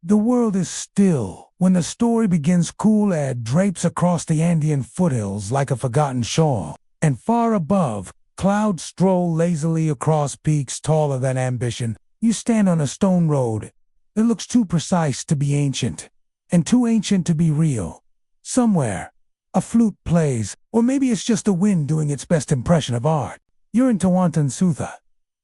The world is still when the story begins. Cool air drapes across the Andean foothills like a forgotten shawl, and far above, clouds stroll lazily across peaks taller than ambition. You stand on a stone road that looks too precise to be ancient, and too ancient to be real. Somewhere, a flute plays, or maybe it's just the wind doing its best impression of art. You're in Tawantinsuyu,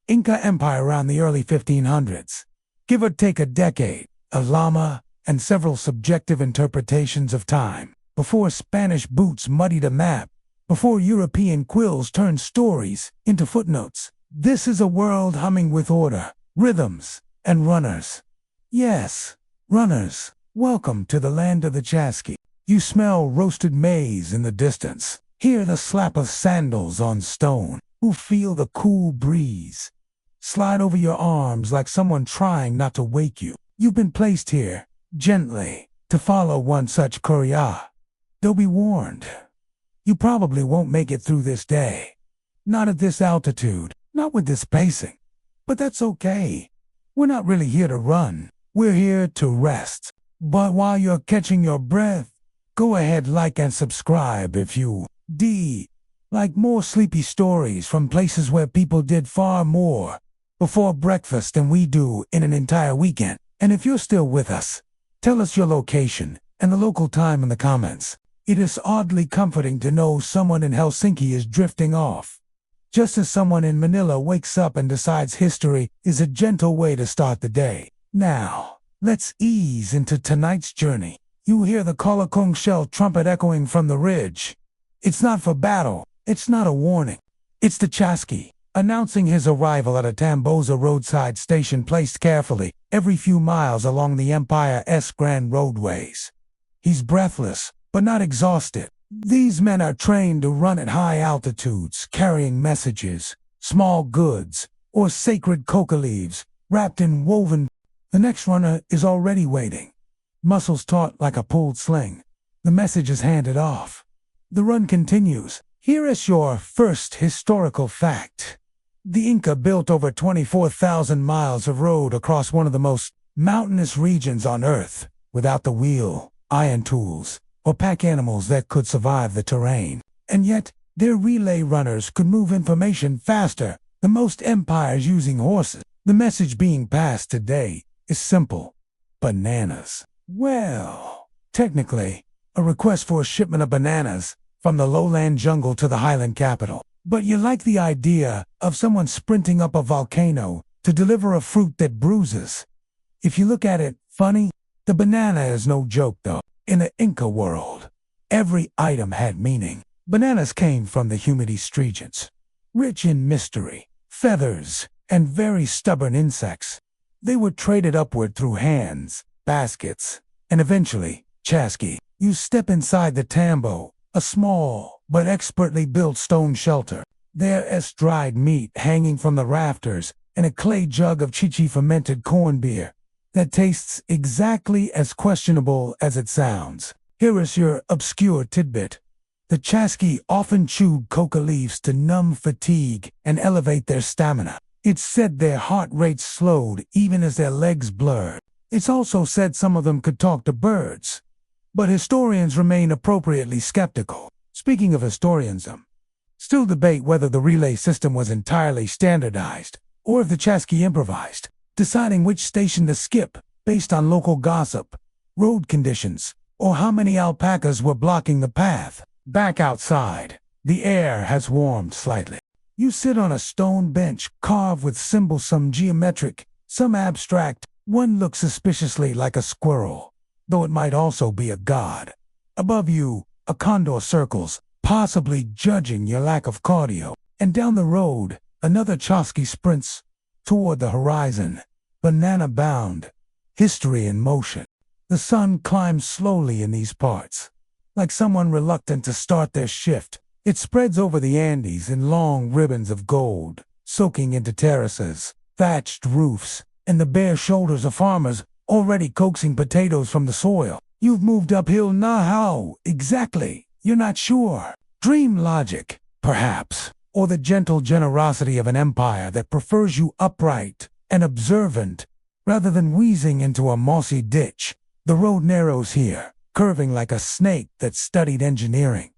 Inca Empire around the early 1500s. Give or take a decade, a llama, and several subjective interpretations of time, before Spanish boots muddied a map, before European quills turned stories into footnotes. This is a world humming with order, rhythms, and runners. Yes, runners. Welcome to the land of the Chasqui. You smell roasted maize in the distance, hear the slap of sandals on stone, you feel the cool breeze slide over your arms like someone trying not to wake you. You've been placed here, gently, to follow one such courier. Though be warned, you probably won't make it through this day. Not at this altitude, not with this pacing. But that's okay. We're not really here to run. We're here to rest. But while you're catching your breath, go ahead, like and subscribe if you like more sleepy stories from places where people did far more before breakfast than we do in an entire weekend. And if you're still with us, tell us your location and the local time in the comments. It is oddly comforting to know someone in Helsinki is drifting off, just as someone in Manila wakes up and decides history is a gentle way to start the day. Now, let's ease into tonight's journey. You hear the Kolokong shell trumpet echoing from the ridge. It's not for battle. It's not a warning. It's the Chasqui, announcing his arrival at a Tamboza roadside station placed carefully every few miles along the Empire's grand roadways. He's breathless, but not exhausted. These men are trained to run at high altitudes, carrying messages, small goods, or sacred coca leaves, wrapped in woven. The next runner is already waiting, muscles taut like a pulled sling. The message is handed off. The run continues. Here is your first historical fact. The Inca built over 24,000 miles of road across one of the most mountainous regions on Earth, without the wheel, iron tools, or pack animals that could survive the terrain. And yet, their relay runners could move information faster than most empires using horses. The message being passed today is simple. Bananas. Well, technically, a request for a shipment of bananas from the lowland jungle to the highland capital. But you like the idea of someone sprinting up a volcano to deliver a fruit that bruises. If you look at it funny, the banana is no joke though. In the Inca world, every item had meaning. Bananas came from the Humides regions, rich in mystery, feathers, and very stubborn insects. They were traded upward through hands, baskets, and eventually, Chasqui. You step inside the tambo, a small but expertly built stone shelter. There is dried meat hanging from the rafters and a clay jug of chichi fermented corn beer that tastes exactly as questionable as it sounds. Here is your obscure tidbit. The Chasqui often chewed coca leaves to numb fatigue and elevate their stamina. It's said their heart rates slowed even as their legs blurred. It's also said some of them could talk to birds. But historians remain appropriately skeptical. Speaking of historianism, still debate whether the relay system was entirely standardized or if the Chasqui improvised, deciding which station to skip based on local gossip, road conditions, or how many alpacas were blocking the path. Back outside, the air has warmed slightly. You sit on a stone bench carved with symbols, some geometric, some abstract. One looks suspiciously like a squirrel, though it might also be a god. Above you, a condor circles, possibly judging your lack of cardio. And down the road, another Chasqui sprints toward the horizon, banana bound, history in motion. The sun climbs slowly in these parts, like someone reluctant to start their shift. It spreads over the Andes in long ribbons of gold, soaking into terraces, thatched roofs, and the bare shoulders of farmers already coaxing potatoes from the soil. You've moved uphill now. How exactly? You're not sure. Dream logic, perhaps, or the gentle generosity of an empire that prefers you upright and observant Rather than wheezing into a mossy ditch, the road narrows here, curving like a snake that studied engineering.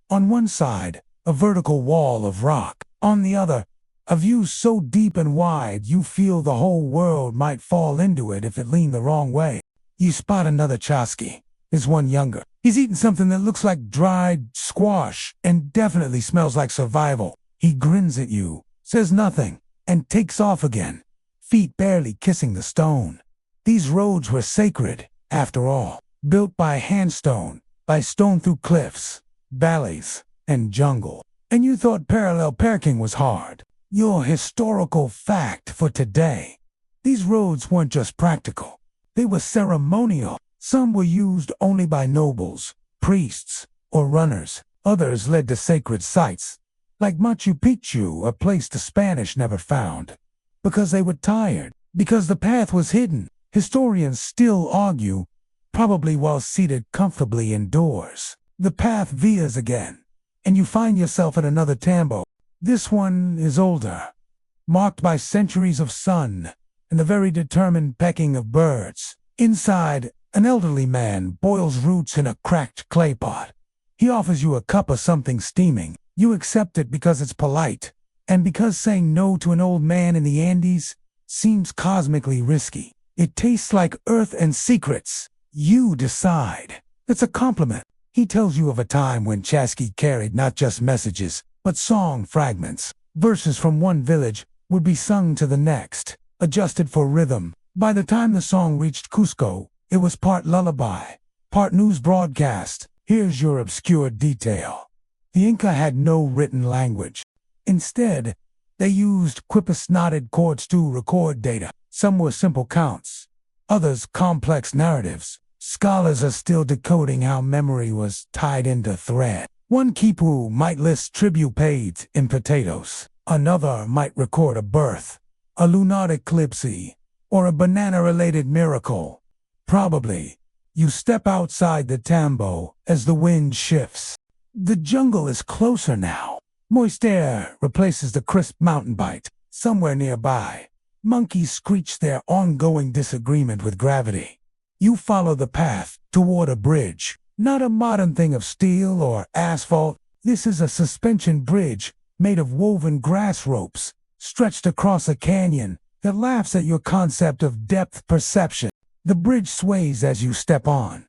On one side, a vertical wall of rock. On the other, a view so deep and wide you feel the whole world might fall into it if it leaned the wrong way. You spot another Chasqui. There's one younger. He's eating something that looks like dried squash and definitely smells like survival. He grins at you, says nothing, and takes off again, feet barely kissing the stone. These roads were sacred, after all, built by handstone, by stone through cliffs, valleys, and jungle. And you thought parallel parking was hard. Your historical fact for today. These roads weren't just practical. They were ceremonial. Some were used only by nobles, priests, or runners. Others led to sacred sites, like Machu Picchu, a place the Spanish never found. Because they were tired, because the path was hidden. Historians still argue, probably while seated comfortably indoors. The path veers again, and you find yourself at another tambo. This one is older, marked by centuries of sun and the very determined pecking of birds. Inside, an elderly man boils roots in a cracked clay pot. He offers you a cup of something steaming. You accept it because it's polite, and because saying no to an old man in the Andes seems cosmically risky. It tastes like earth and secrets. You decide. It's a compliment. He tells you of a time when Chasqui carried not just messages, but song fragments. Verses from one village would be sung to the next, adjusted for rhythm. By the time the song reached Cusco, it was part lullaby, part news broadcast. Here's your obscure detail. The Inca had no written language. Instead, they used quippus-knotted chords to record data. Some were simple counts, others complex narratives. Scholars are still decoding how memory was tied into thread. One quipu might list tribute paid in potatoes. Another might record a birth, a lunar eclipse, or a banana-related miracle. Probably, you step outside the tambo as the wind shifts. The jungle is closer now. Moist air replaces the crisp mountain bite. Somewhere nearby, monkeys screech their ongoing disagreement with gravity. You follow the path toward a bridge. Not a modern thing of steel or asphalt. This is a suspension bridge made of woven grass ropes, stretched across a canyon that laughs at your concept of depth perception. The bridge sways as you step on,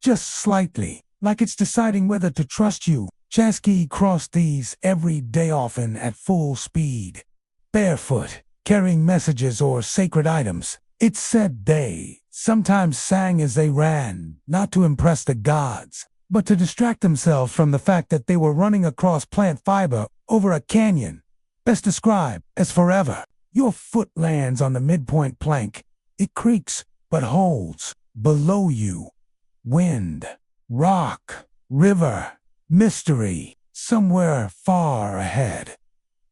just slightly, like it's deciding whether to trust you. Chasqui crossed these every day, often at full speed, barefoot, carrying messages or sacred items. It's said they sometimes sang as they ran, not to impress the gods, but to distract themselves from the fact that they were running across plant fiber over a canyon, best described as forever. Your foot lands on the midpoint plank. It creaks, but holds. Below you, wind, rock, river, mystery, somewhere far ahead.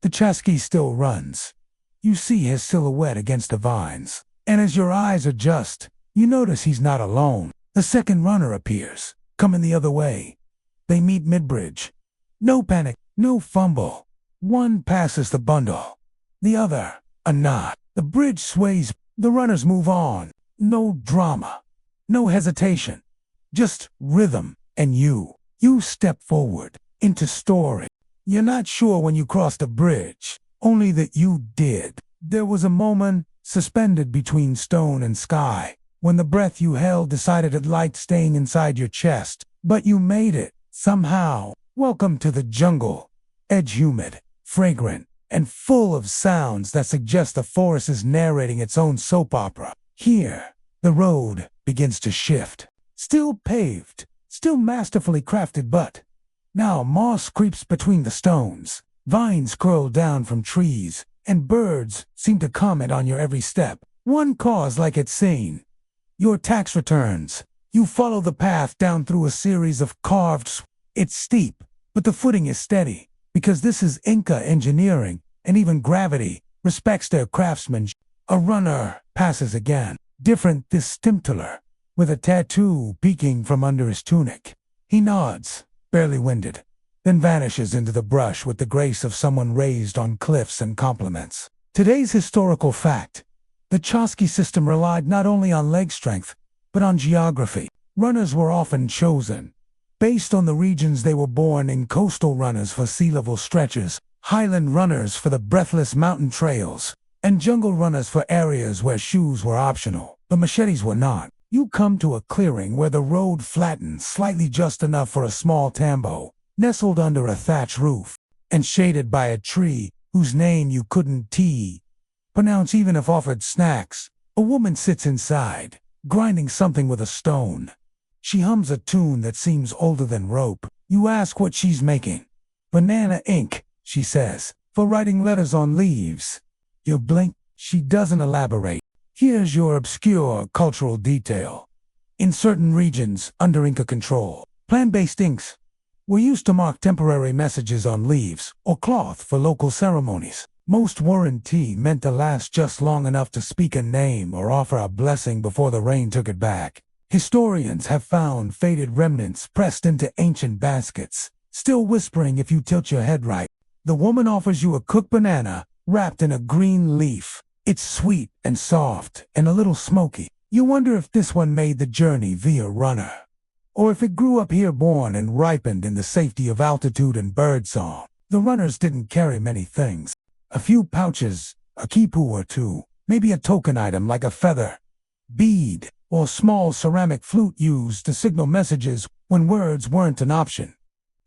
The Chasqui still runs. You see his silhouette against the vines. And as your eyes adjust, you notice he's not alone. A second runner appears, coming the other way. They meet mid-bridge. No panic, no fumble. One passes the bundle. The other, a nod. The bridge sways. The runners move on. No drama. No hesitation. Just rhythm and you. You step forward into story. You're not sure when you crossed the bridge, only that you did. There was a moment suspended between stone and sky, when the breath you held decided at light staying inside your chest. But you made it, somehow. Welcome to the jungle. Edge humid, fragrant, and full of sounds that suggest the forest is narrating its own soap opera. Here, the road begins to shift. Still paved, still masterfully crafted, but now moss creeps between the stones. Vines curl down from trees, and birds seem to comment on your every step. One caws like it's seen. Your tax returns. You follow the path down through a series of carved. It's steep, but the footing is steady, because this is Inca engineering, and even gravity respects their craftsmanship. A runner passes again, different this stimpler, with a tattoo peeking from under his tunic. He nods, barely winded, then vanishes into the brush with the grace of someone raised on cliffs and compliments. Today's historical fact: The Chosky system relied not only on leg strength, but on geography. Runners were often chosen based on the regions they were born in: coastal runners for sea-level stretches, highland runners for the breathless mountain trails, and jungle runners for areas where shoes were optional, but machetes were not. You come to a clearing where the road flattened slightly just enough for a small tambo, nestled under a thatch roof, and shaded by a tree whose name you couldn't pronounce even if offered snacks. A woman sits inside, grinding something with a stone. She hums a tune that seems older than rope. You ask what she's making. "Banana ink," she says, "for writing letters on leaves." You blink. She doesn't elaborate. Here's your obscure cultural detail. In certain regions under Inca control, plant-based inks were used to mark temporary messages on leaves or cloth for local ceremonies. Most warranty meant to last just long enough to speak a name or offer a blessing before the rain took it back. Historians have found faded remnants pressed into ancient baskets, still whispering if you tilt your head right. The woman offers you a cooked banana wrapped in a green leaf. It's sweet and soft and a little smoky. You wonder if this one made the journey via runner, or if it grew up here born and ripened in the safety of altitude and birdsong. The runners didn't carry many things. A few pouches, a kipu or two, maybe a token item like a feather, bead, or small ceramic flute used to signal messages when words weren't an option.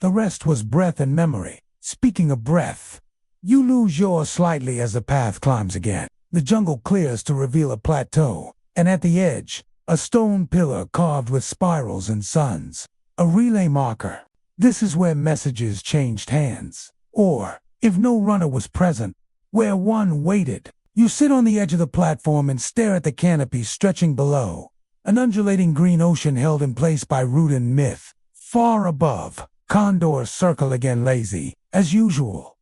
The rest was breath and memory. Speaking of breath, you lose yours slightly as the path climbs again. The jungle clears to reveal a plateau, and at the edge, a stone pillar carved with spirals and suns. A relay marker. This is where messages changed hands, or, if no runner was present, where one waited. You sit on the edge of the platform and stare at the canopy stretching below, an undulating green ocean held in place by root and myth. Far above, condors circle again, lazy, as usual.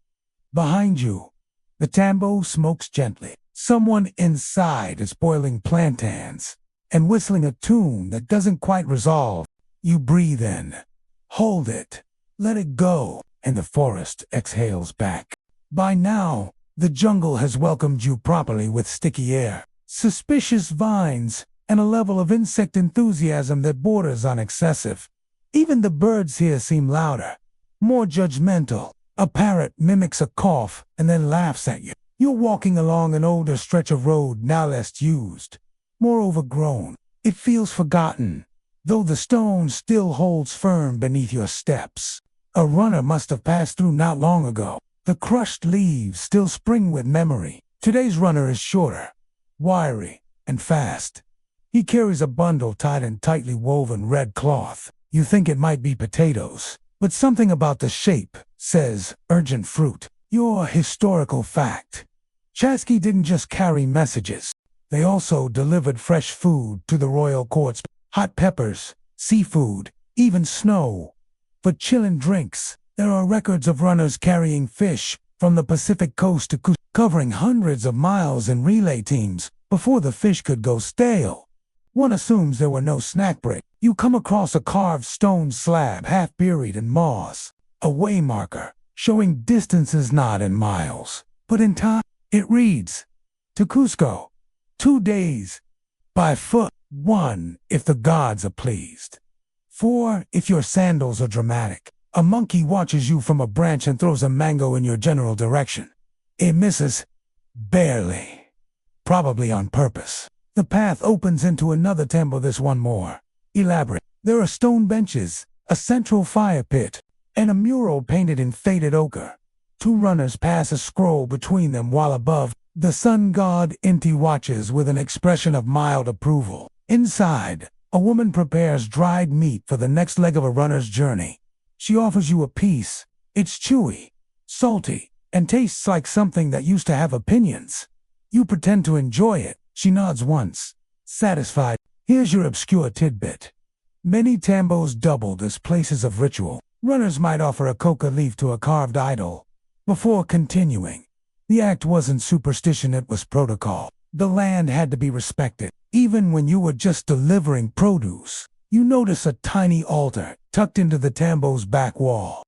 Behind you, the tambo smokes gently. Someone inside is boiling plantains and whistling a tune that doesn't quite resolve. You breathe in, hold it, let it go, and the forest exhales back. By now, the jungle has welcomed you properly with sticky air, suspicious vines, and a level of insect enthusiasm that borders on excessive. Even the birds here seem louder, more judgmental. A parrot mimics a cough and then laughs at you. You're walking along an older stretch of road now less used, more overgrown. It feels forgotten, though the stone still holds firm beneath your steps. A runner must have passed through not long ago. The crushed leaves still spring with memory. Today's runner is shorter, wiry, and fast. He carries a bundle tied in tightly woven red cloth. You think it might be potatoes, but something about the shape says urgent fruit. Your historical fact. Chasky didn't just carry messages. They also delivered fresh food to the royal courts. Hot peppers, seafood, even snow. For chillin' drinks, there are records of runners carrying fish from the Pacific coast to Cusco, covering hundreds of miles in relay teams before the fish could go stale. One assumes there were no snack breaks. You come across a carved stone slab half buried in moss, a waymarker showing distances not in miles, but in time. It reads, to Cusco, 2 days, by foot, 1 if the gods are pleased, 4 if your sandals are dramatic. A monkey watches you from a branch and throws a mango in your general direction. It misses, barely, probably on purpose. The path opens into another temple, this one more elaborate. There are stone benches, a central fire pit, and a mural painted in faded ochre. 2 runners pass a scroll between them while above, the sun god Inti watches with an expression of mild approval. Inside, a woman prepares dried meat for the next leg of a runner's journey. She offers you a piece. It's chewy, salty, and tastes like something that used to have opinions. You pretend to enjoy it. She nods once, satisfied. Here's your obscure tidbit. Many tambos doubled as places of ritual. Runners might offer a coca leaf to a carved idol before continuing. The act wasn't superstition, it was protocol. The land had to be respected. Even when you were just delivering produce, you notice a tiny altar tucked into the tambo's back wall.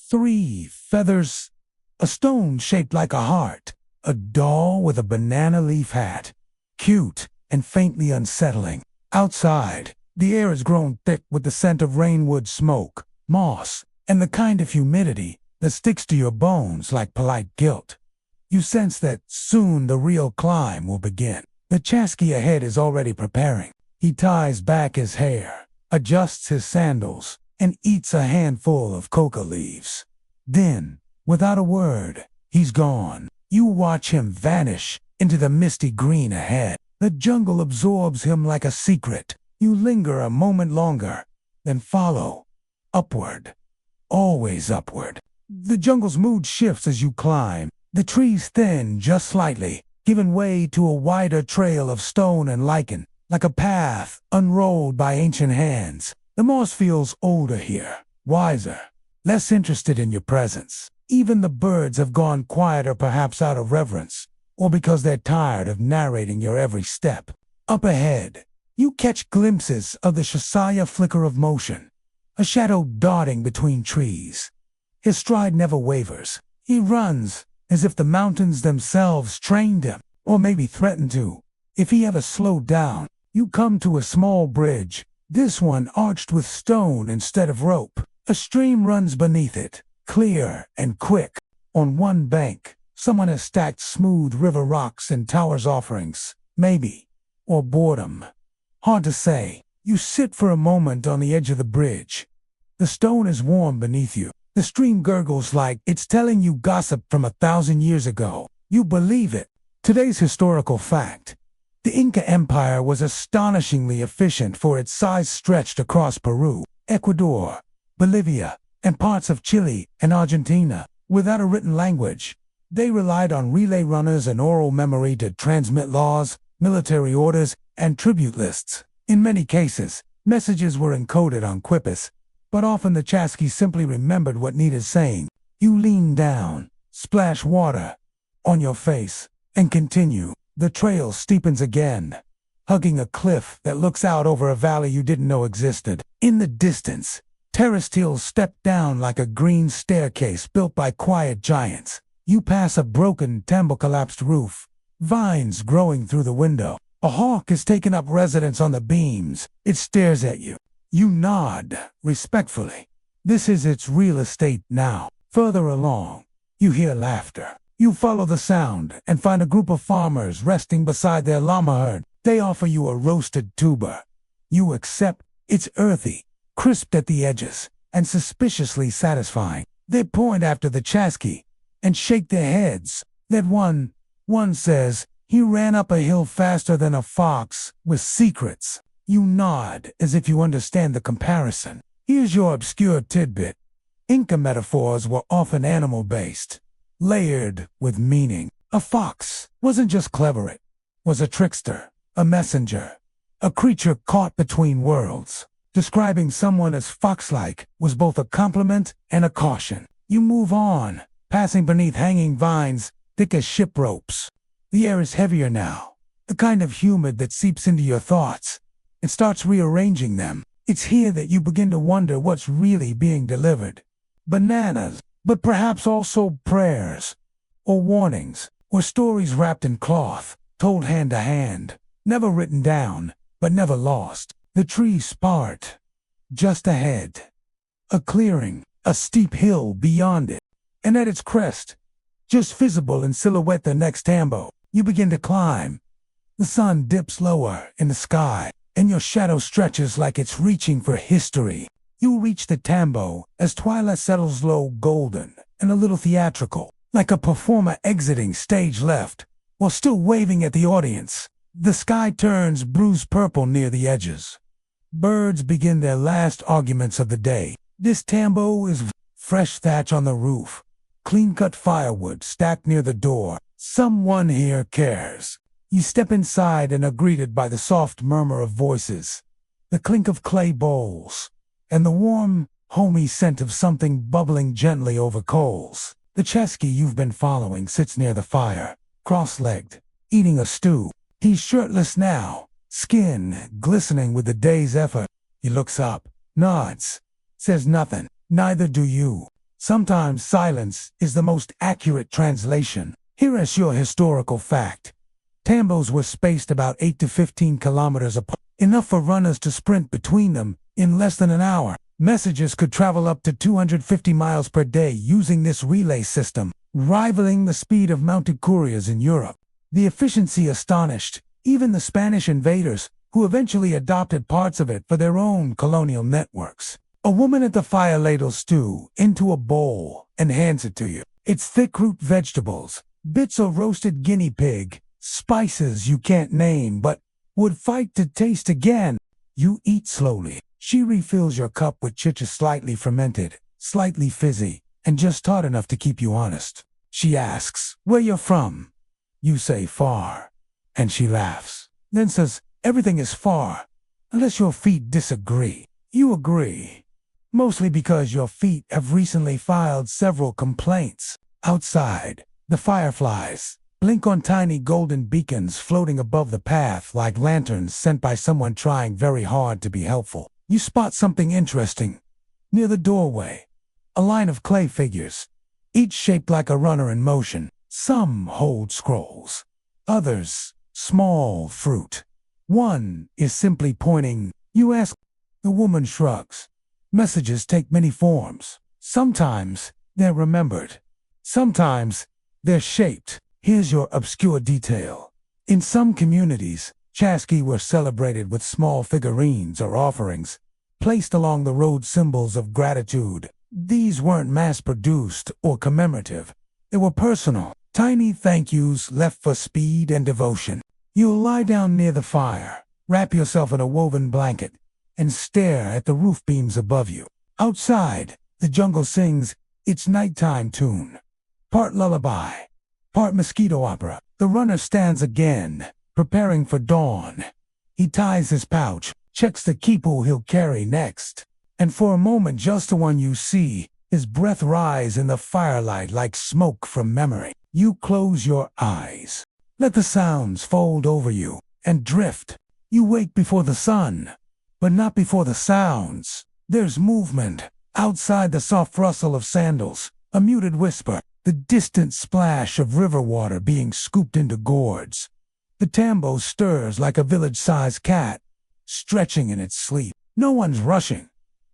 3 feathers, a stone shaped like a heart, a doll with a banana leaf hat. cute, and faintly unsettling. Outside, the air has grown thick with the scent of rainwood smoke, moss, and the kind of humidity that sticks to your bones like polite guilt. You sense that soon the real climb will begin. The Chasqui ahead is already preparing. He ties back his hair, adjusts his sandals, and eats a handful of coca leaves. Then, without a word, he's gone. You watch him vanish into the misty green ahead. The jungle absorbs him like a secret. You linger a moment longer, then follow. Upward. Always upward. The jungle's mood shifts as you climb. The trees thin just slightly, giving way to a wider trail of stone and lichen, like a path unrolled by ancient hands. The moss feels older here, wiser, less interested in your presence. Even the birds have gone quieter, perhaps out of reverence, or because they're tired of narrating your every step. Up ahead, you catch glimpses of the Shasaya flicker of motion, a shadow darting between trees. His stride never wavers. He runs as if the mountains themselves trained him, or maybe threatened to. If he ever slowed down, you come to a small bridge, this one arched with stone instead of rope. A stream runs beneath it, clear and quick. On one bank, someone has stacked smooth river rocks and towers offerings, maybe, or boredom. Hard to say. You sit for a moment on the edge of the bridge. The stone is warm beneath you. The stream gurgles like it's telling you gossip from 1,000 years ago. You believe it. Today's historical fact. The Inca Empire was astonishingly efficient, for its size stretched across Peru, Ecuador, Bolivia, and parts of Chile and Argentina. Without a written language, they relied on relay runners and oral memory to transmit laws, military orders, and tribute lists. In many cases, messages were encoded on quipus, but often the Chasqui simply remembered what needed saying. You lean down, splash water on your face, and continue. The trail steepens again, hugging a cliff that looks out over a valley you didn't know existed. In the distance, terraced hills step down like a green staircase built by quiet giants. You pass a broken, tambo-collapsed roof, vines growing through the window. A hawk has taken up residence on the beams. It stares at you. You nod, respectfully. This is its real estate now. Further along, you hear laughter. You follow the sound and find a group of farmers resting beside their llama herd. They offer you a roasted tuber. You accept. It's earthy, crisped at the edges, and suspiciously satisfying. They point after the Chasqui and shake their heads. That one says, he ran up a hill faster than a fox with secrets. You nod as if you understand the comparison. Here's your obscure tidbit. Inca metaphors were often animal-based, layered with meaning. A fox wasn't just clever, it was a trickster, a messenger, a creature caught between worlds. Describing someone as fox-like was both a compliment and a caution. You move on, passing beneath hanging vines thick as ship ropes. The air is heavier now, the kind of humid that seeps into your thoughts. It starts rearranging them. It's here that you begin to wonder what's really being delivered. Bananas, but perhaps also prayers, or warnings, or stories wrapped in cloth, told hand to hand, never written down, but never lost. The trees part. Just ahead. A clearing, a steep hill beyond it, and at its crest, just visible in silhouette the next tambo. You begin to climb. The sun dips lower in the sky, and your shadow stretches like it's reaching for history. You reach the tambo as twilight settles low, golden and a little theatrical, like a performer exiting stage left while still waving at the audience. The sky turns bruised purple near the edges. Birds begin their last arguments of the day. This tambo is fresh thatch on the roof, clean-cut firewood stacked near the door. Someone here cares. You step inside and are greeted by the soft murmur of voices, the clink of clay bowls, and the warm, homey scent of something bubbling gently over coals. The Chasqui you've been following sits near the fire, cross-legged, eating a stew. He's shirtless now, skin glistening with the day's effort. He looks up, nods, says nothing. Neither do you. Sometimes silence is the most accurate translation. Here is your historical fact. Tambos were spaced about 8 to 15 kilometers apart, enough for runners to sprint between them in less than an hour. Messages could travel up to 250 miles per day using this relay system, rivaling the speed of mounted couriers in Europe. The efficiency astonished even the Spanish invaders, who eventually adopted parts of it for their own colonial networks. A woman at the fire ladles stew into a bowl and hands it to you. It's thick root vegetables, bits of roasted guinea pig, spices you can't name but would fight to taste again. You eat slowly. She refills your cup with chicha slightly fermented, slightly fizzy, and just hot enough to keep you honest. She asks, "Where you're from?" You say, "Far." And she laughs, then says, "Everything is far, unless your feet disagree." You agree, mostly because your feet have recently filed several complaints. Outside, the fireflies blink on tiny golden beacons floating above the path like lanterns sent by someone trying very hard to be helpful. You spot something interesting. Near the doorway, a line of clay figures, each shaped like a runner in motion. Some hold scrolls, others small fruit. One is simply pointing. You ask. The woman shrugs. Messages take many forms. Sometimes they're remembered. Sometimes they're shaped. Here's your obscure detail. In some communities, Chasqui were celebrated with small figurines or offerings, placed along the road, symbols of gratitude. These weren't mass-produced or commemorative. They were personal, tiny thank yous left for speed and devotion. You'll lie down near the fire, wrap yourself in a woven blanket, and stare at the roof beams above you. Outside, the jungle sings its nighttime tune, part lullaby, part mosquito opera. The runner stands again, preparing for dawn. He ties his pouch, checks the kipu he'll carry next, and for a moment, just the one you see, his breath rise in the firelight like smoke from memory. You close your eyes, let the sounds fold over you, and drift. You wake before the sun, but not before the sounds. There's movement. Outside, the soft rustle of sandals, a muted whisper, the distant splash of river water being scooped into gourds. The tambo stirs like a village-sized cat, stretching in its sleep. No one's rushing,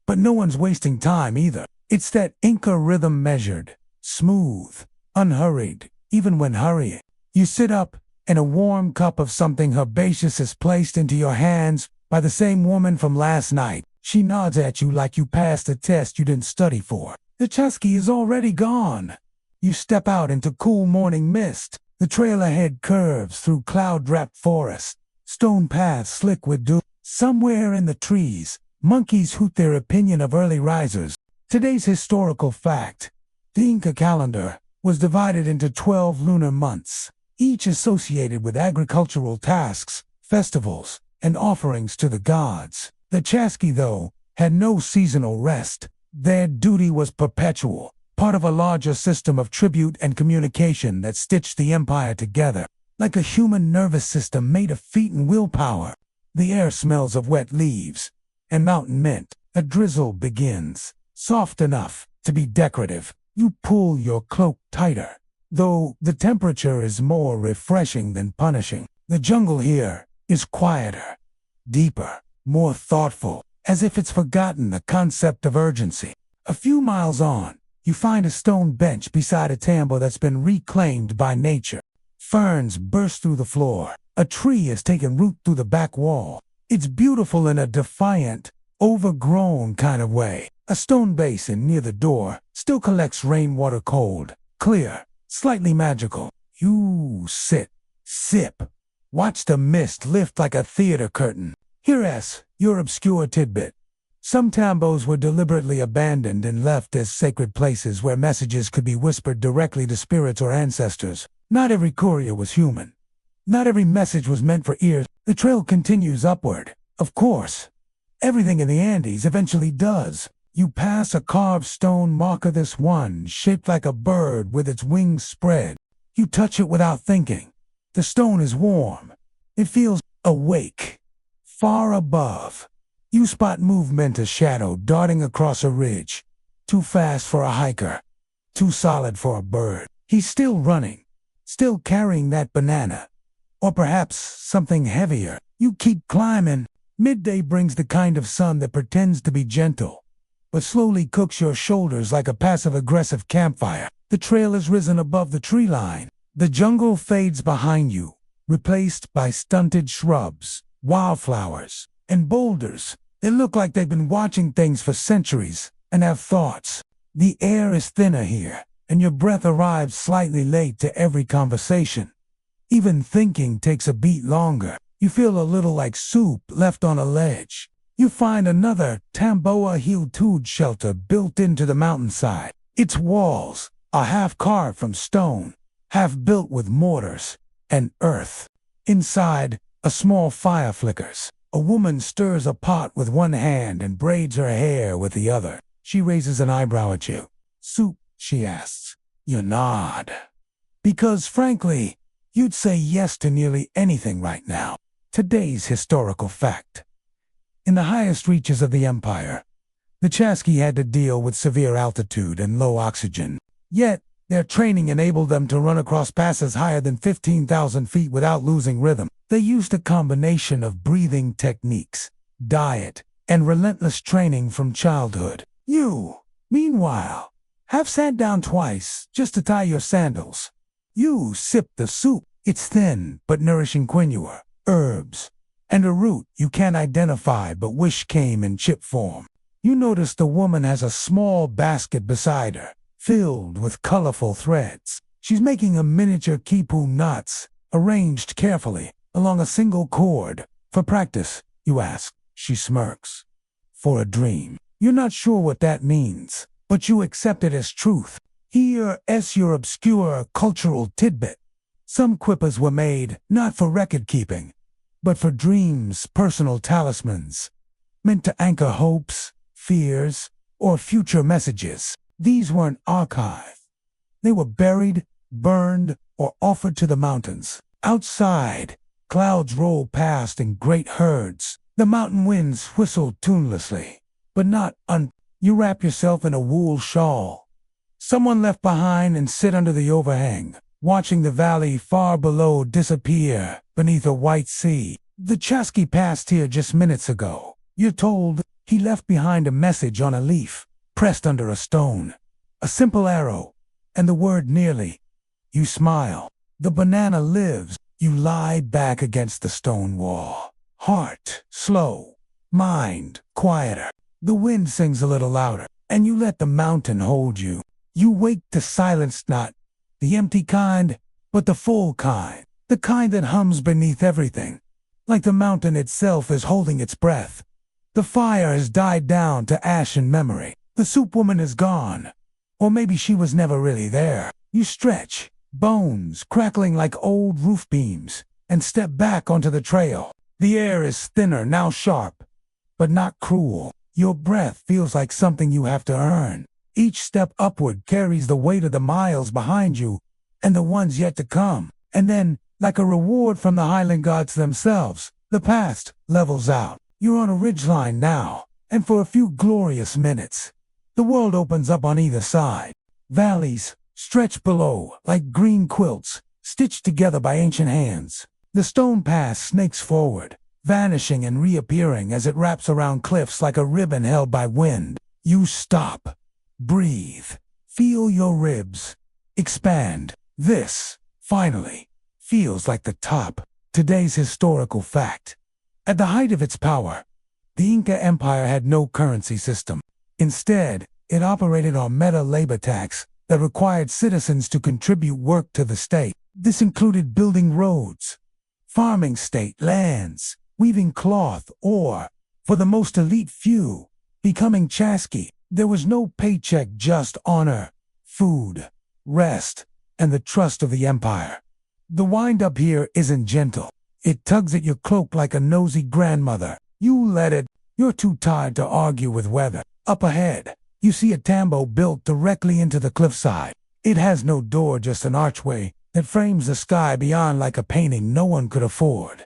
but no one's wasting time either. It's that Inca rhythm, measured, smooth, unhurried, even when hurrying. You sit up, and a warm cup of something herbaceous is placed into your hands by the same woman from last night. She nods at you like you passed a test you didn't study for. The Chasqui is already gone. You step out into cool morning mist. The trail ahead curves through cloud-wrapped forest, stone paths slick with dew. Somewhere in the trees, monkeys hoot their opinion of early risers. Today's historical fact: the Inca calendar was divided into 12 lunar months, each associated with agricultural tasks, festivals, and offerings to the gods. The Chasqui, though, had no seasonal rest. Their duty was perpetual, part of a larger system of tribute and communication that stitched the empire together. Like a human nervous system made of feet and willpower. The air smells of wet leaves and mountain mint. A drizzle begins, soft enough to be decorative. You pull your cloak tighter, though the temperature is more refreshing than punishing. The jungle here is quieter, deeper, more thoughtful, as if it's forgotten the concept of urgency. A few miles on, you find a stone bench beside a tambo that's been reclaimed by nature. Ferns burst through the floor. A tree has taken root through the back wall. It's beautiful in a defiant, overgrown kind of way. A stone basin near the door still collects rainwater, cold, clear, slightly magical. You sit, sip, watch the mist lift like a theater curtain. Here's your obscure tidbit. Some tambos were deliberately abandoned and left as sacred places where messages could be whispered directly to spirits or ancestors. Not every courier was human. Not every message was meant for ears. The trail continues upward. Of course, everything in the Andes eventually does. You pass a carved stone marker, this one shaped like a bird with its wings spread. You touch it without thinking. The stone is warm. It feels awake. Far above, you spot movement, a shadow darting across a ridge. Too fast for a hiker. Too solid for a bird. He's still running. Still carrying that banana. or perhaps something heavier. You keep climbing. Midday brings the kind of sun that pretends to be gentle, but slowly cooks your shoulders like a passive-aggressive campfire. The trail has risen above the tree line. The jungle fades behind you, replaced by stunted shrubs, wildflowers, and boulders. They look like they've been watching things for centuries and have thoughts. The air is thinner here, and your breath arrives slightly late to every conversation. Even thinking takes a beat longer. You feel a little like soup left on a ledge. You find another Tamboa heel-toed shelter built into the mountainside. Its walls are half carved from stone, half built with mortars and earth. Inside, a small fire flickers. A woman stirs a pot with one hand and braids her hair with the other. She raises an eyebrow at you. "Soup?" she asks. You nod. Because, frankly, you'd say yes to nearly anything right now. Today's historical fact. In the highest reaches of the empire, the Chasqui had to deal with severe altitude and low oxygen. Yet, their training enabled them to run across passes higher than 15,000 feet without losing rhythm. They used a combination of breathing techniques, diet, and relentless training from childhood. You, meanwhile, have sat down twice just to tie your sandals. You sip the soup. It's thin but nourishing quinoa, herbs, and a root you can't identify but wish came in chip form. You notice the woman has a small basket beside her, filled with colorful threads. She's making a miniature quipu knots, arranged carefully, along a single cord. "For practice," you ask. She smirks. "For a dream." You're not sure what that means, but you accept it as truth. Here's your obscure cultural tidbit. Some quippas were made not for record-keeping, but for dreams, personal talismans, meant to anchor hopes, fears, or future messages. These weren't archived. They were buried, burned, or offered to the mountains. Outside, clouds rolled past in great herds. The mountain winds whistled tunelessly, but not You wrap yourself in a wool shawl. Someone left behind and sit under the overhang, watching the valley far below disappear beneath a white sea. The Chasqui passed here just minutes ago. You're told he left behind a message on a leaf, pressed under a stone. A simple arrow, and the word nearly. You smile. The banana lives. You lie back against the stone wall. Heart slow, mind quieter. The wind sings a little louder, and you let the mountain hold you. You wake to silence, not the empty kind, but the full kind. The kind that hums beneath everything, like the mountain itself is holding its breath. The fire has died down to ash and memory. The soup woman is gone. Or maybe she was never really there. You stretch, bones crackling like old roof beams, and step back onto the trail. The air is thinner, now sharp, but not cruel. Your breath feels like something you have to earn. Each step upward carries the weight of the miles behind you and the ones yet to come. And then, like a reward from the Highland gods themselves, the past levels out. You're on a ridgeline now, and for a few glorious minutes, the world opens up on either side. Valleys stretch below like green quilts, stitched together by ancient hands. The stone pass snakes forward, vanishing and reappearing as it wraps around cliffs like a ribbon held by wind. You stop, breathe, feel your ribs expand. This, finally, feels like the top. Today's historical fact. At the height of its power, the Inca Empire had no currency system. Instead, it operated on meta-labor tax that required citizens to contribute work to the state. This included building roads, farming state lands, weaving cloth, or, for the most elite few, becoming Chasqui. There was no paycheck, just honor, food, rest, and the trust of the empire. The wind-up here isn't gentle. It tugs at your cloak like a nosy grandmother. You let it. You're too tired to argue with weather. Up ahead, you see a tambo built directly into the cliffside. It has no door, just an archway that frames the sky beyond like a painting no one could afford.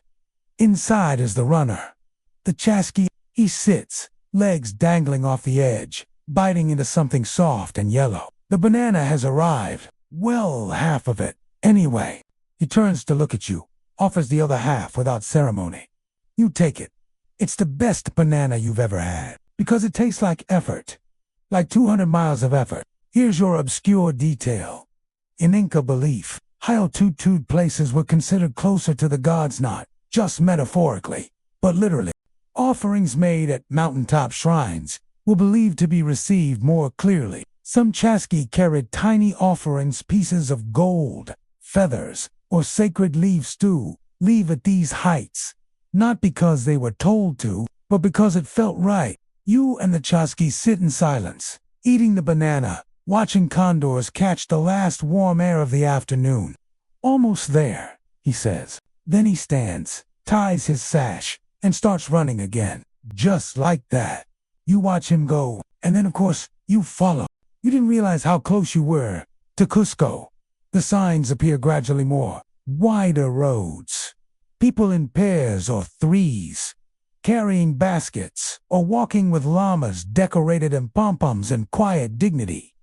Inside is the runner, the Chasqui. He sits, legs dangling off the edge, biting into something soft and yellow. The banana has arrived. Well, half of it. Anyway, he turns to look at you, offers the other half without ceremony. You take it. It's the best banana you've ever had, because it tastes like effort. Like 200 miles of effort. Here's your obscure detail. In Inca belief, high-altitude places were considered closer to the gods, not just metaphorically, but literally. Offerings made at mountaintop shrines were believed to be received more clearly. Some chasqui carried tiny offerings, pieces of gold, feathers, or sacred leaves to leave at these heights, not because they were told to, but because it felt right. You and the chasqui sit in silence, eating the banana, watching condors catch the last warm air of the afternoon. Almost there, he says. Then he stands, ties his sash, and starts running again. Just like that. You watch him go, and then of course, you follow. You didn't realize how close you were to Cusco. The signs appear gradually more. Wider roads. People in pairs or threes, carrying baskets, or walking with llamas decorated in pom-poms and quiet dignity.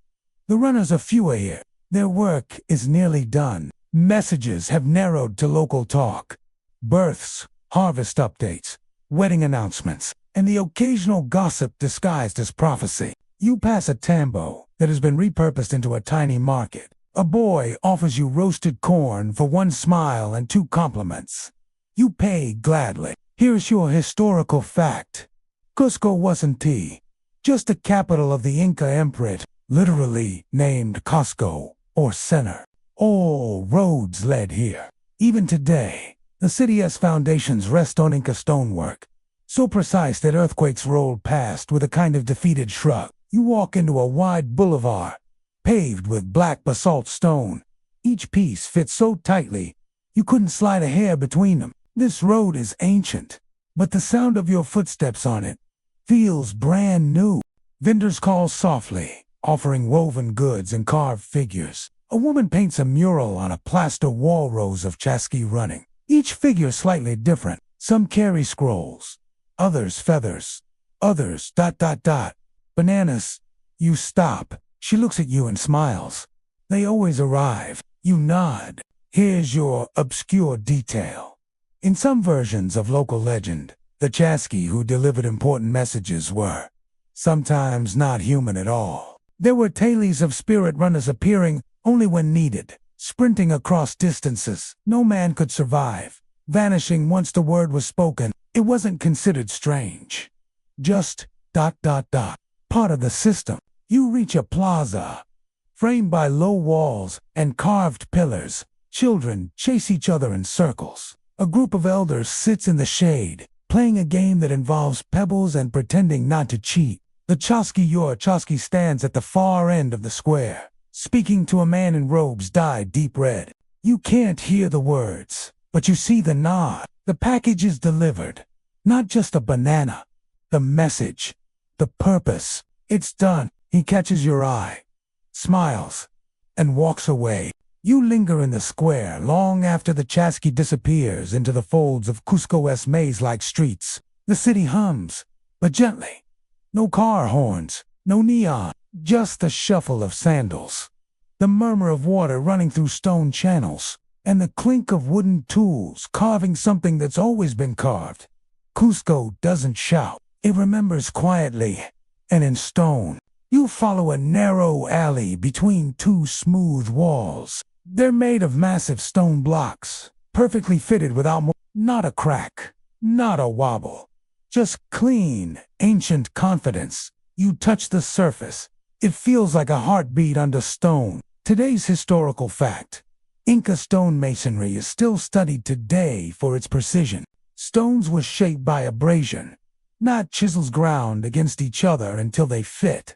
The runners are fewer here. Their work is nearly done. Messages have narrowed to local talk. Births, harvest updates, wedding announcements, and the occasional gossip disguised as prophecy. You pass a tambo that has been repurposed into a tiny market. A boy offers you roasted corn for 1 smile and 2 compliments. You pay gladly. Here's your historical fact. Cusco wasn't just the capital of the Inca Empire, literally named Cusco, or center. All roads led here. Even today, the city's foundations rest on Inca stonework, so precise that earthquakes roll past with a kind of defeated shrug. You walk into a wide boulevard, paved with black basalt stone. Each piece fits so tightly, you couldn't slide a hair between them. This road is ancient, but the sound of your footsteps on it feels brand new. Vendors call softly, offering woven goods and carved figures. A woman paints a mural on a plaster wall, rows of chasqui running. Each figure slightly different. Some carry scrolls, others feathers, others ... Bananas. You stop. She looks at you and smiles. They always arrive. You nod. Here's your obscure detail. In some versions of local legend, the chasqui who delivered important messages were sometimes not human at all. There were tales of spirit runners appearing only when needed, sprinting across distances no man could survive, vanishing once the word was spoken. It wasn't considered strange. Just ... part of the system. You reach a plaza, framed by low walls and carved pillars. Children chase each other in circles. A group of elders sits in the shade, playing a game that involves pebbles and pretending not to cheat. The chasqui stands at the far end of the square, speaking to a man in robes dyed deep red. You can't hear the words, but you see the nod. The package is delivered. Not just a banana. The message. The purpose. It's done. He catches your eye, smiles, and walks away. You linger in the square long after the chasqui disappears into the folds of Cusco's maze-like streets. The city hums, but gently. No car horns, no neon, just the shuffle of sandals, the murmur of water running through stone channels, and the clink of wooden tools carving something that's always been carved. Cusco doesn't shout. It remembers quietly, and in stone. You follow a narrow alley between 2 smooth walls. They're made of massive stone blocks, perfectly fitted without not a crack, not a wobble. Just clean, ancient confidence. You touch the surface. It feels like a heartbeat under stone. Today's historical fact. Inca stone masonry is still studied today for its precision. Stones were shaped by abrasion, not chisels ground against each other until they fit.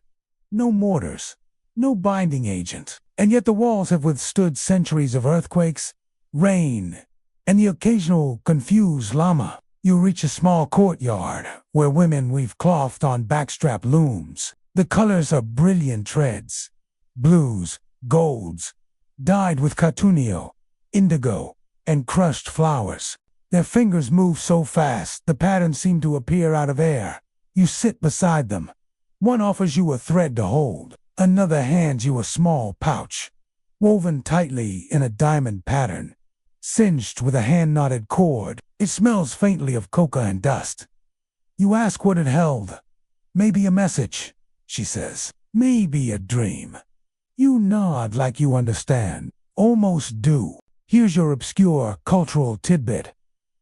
No mortars, no binding agent, and yet the walls have withstood centuries of earthquakes, rain, and the occasional confused llama. You reach a small courtyard where women weave cloth on backstrap looms. The colors are brilliant threads, blues, golds, dyed with catunio, indigo, and crushed flowers. Their fingers move so fast the patterns seem to appear out of air. You sit beside them. One offers you a thread to hold. Another hands you a small pouch, woven tightly in a diamond pattern. cinched with a hand-knotted cord. It smells faintly of coca and dust. You ask what it held. Maybe a message, she says. Maybe a dream. You nod like you understand. Almost do. Here's your obscure cultural tidbit.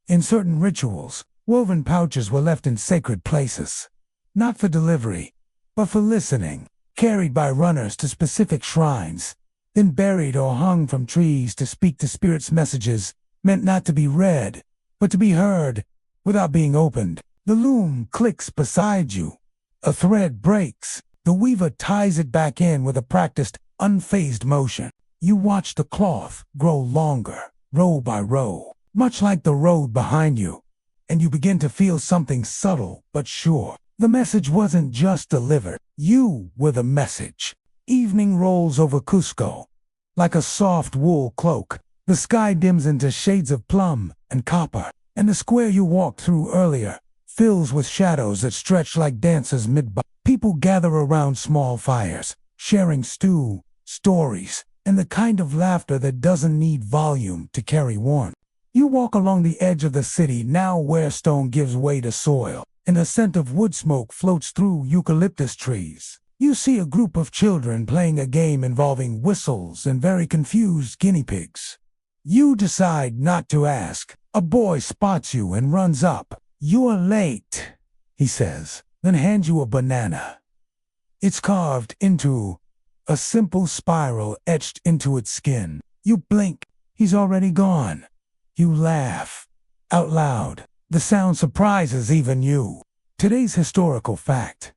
In certain rituals, woven pouches were left in sacred places. Not for delivery, but for listening. Carried by runners to specific shrines. Then buried or hung from trees to speak to spirits' messages, meant not to be read, but to be heard, without being opened. The loom clicks beside you. A thread breaks. The weaver ties it back in with a practiced, unfazed motion. You watch the cloth grow longer, row by row, much like the road behind you, and you begin to feel something subtle but sure. The message wasn't just delivered. You were the message. Evening rolls over Cusco. Like a soft wool cloak, the sky dims into shades of plum and copper, and the square you walked through earlier fills with shadows that stretch like dancers mid-body. People gather around small fires, sharing stew, stories, and the kind of laughter that doesn't need volume to carry warmth. You walk along the edge of the city now where stone gives way to soil, and a scent of wood smoke floats through eucalyptus trees. You see a group of children playing a game involving whistles and very confused guinea pigs. You decide not to ask. A boy spots you and runs up. "You're late," he says, then hands you a banana. It's carved into a simple spiral etched into its skin. You blink. He's already gone. You laugh. Out loud. The sound surprises even you. Today's historical fact.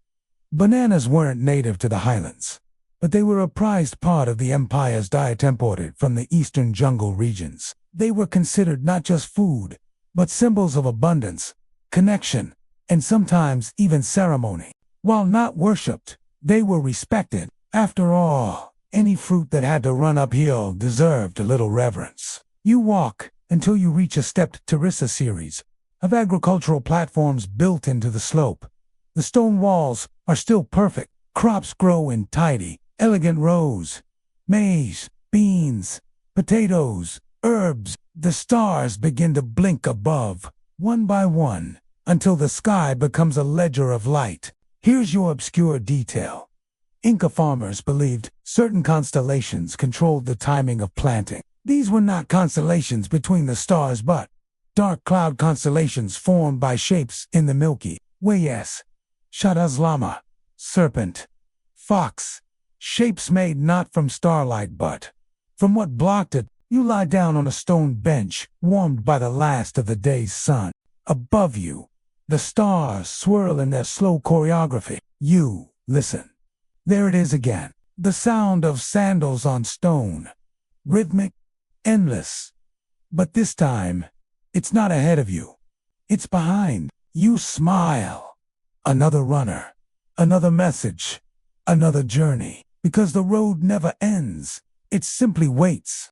Bananas weren't native to the highlands, but they were a prized part of the empire's diet imported from the eastern jungle regions. They were considered not just food, but symbols of abundance, connection, and sometimes even ceremony. While not worshipped, they were respected. After all, any fruit that had to run uphill deserved a little reverence. You walk until you reach a stepped terrace series of agricultural platforms built into the slope. The stone walls are still perfect. Crops grow in tidy, elegant rows. Maize, beans, potatoes, herbs. The stars begin to blink above, one by one, until the sky becomes a ledger of light. Here's your obscure detail. Inca farmers believed certain constellations controlled the timing of planting. These were not constellations between the stars but dark cloud constellations formed by shapes in the Milky Way. Yes, Shadda's llama, serpent, fox, shapes made not from starlight but from what blocked it. You lie down on a stone bench, warmed by the last of the day's sun. Above you, the stars swirl in their slow choreography. You listen. There it is again. The sound of sandals on stone. Rhythmic, endless. But this time, it's not ahead of you. It's behind. You smile. Another runner. Another message. Another journey. Because the road never ends. It simply waits.